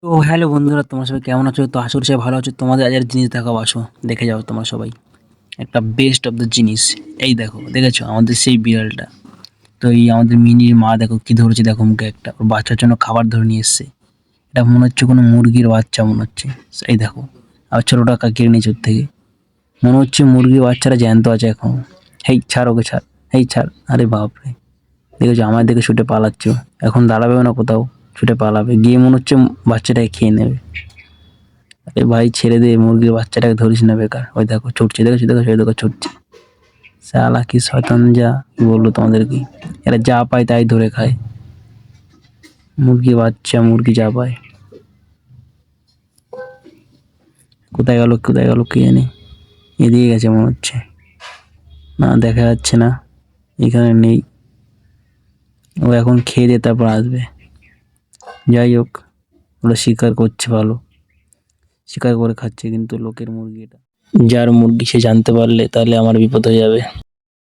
তো হ্যালো বন্ধুরা, তোমরা সবাই কেমন আছো? তো আশা করি সবাই ভালো আছো। তোমাদের আজ জিনিস দেখাবো, আসো দেখে যাও তোমরা সবাই। একটা বেস্ট অফ দ্য জিনিস। এই দেখো, দেখেছো আমাদের সেই বিড়ালটা? তো এই আমাদের মিনির মা দেখো কি ধরেছে, দেখো মুখে একটা ওর বাচ্চার জন্য খাবার ধরে নিয়ে এসছে। এটা মনে হচ্ছে কোনো মুরগির বাচ্চা মনে হচ্ছে। এই দেখো, আর ছোটোটা কেড়ে নিয়েছে ওর থেকে। মনে হচ্ছে মুরগির বাচ্চারা জ্যান্ত আছে এখন। হেই ছাড় ওকে, ছাড়। এই ছাড়, আরে বাপরে! দেখেছো আমার দিকে ছুটে পালাচ্ছে ও। এখন দাঁড়াবেও না কোথাও, ছুটে পালাবে গিয়ে, মনে হচ্ছে বাচ্চাটাকে খেয়ে নেবে। আরে ভাই ছেড়ে দে, মুরগির বাচ্চাটাকে ধরিস না বেকার। ওই দেখো ছুটছে, দেখেছো দেখেছো, ওই দেখো ছুটছে। শালা কি শয়তান, যা কি বললো তোমাদের কি। এরা যা পায় তাই ধরে খায়। মুরগি বাচ্চা, মুরগি যা পায়। কোথায় গেল কোথায় গেল কে জানে। এদিকে গেছে মনে হচ্ছে। না, দেখা যাচ্ছে না, এখানে নেই। ও এখন খেয়ে দিয়ে তারপর আসবে। যাই হোক, ওরা শিকার করছে ভালো, শিকার করে খাচ্ছে, কিন্তু লোকের মুরগি এটা। যার মুরগি সে জানতে পারলে তাহলে আমার বিপদ হয়ে যাবে।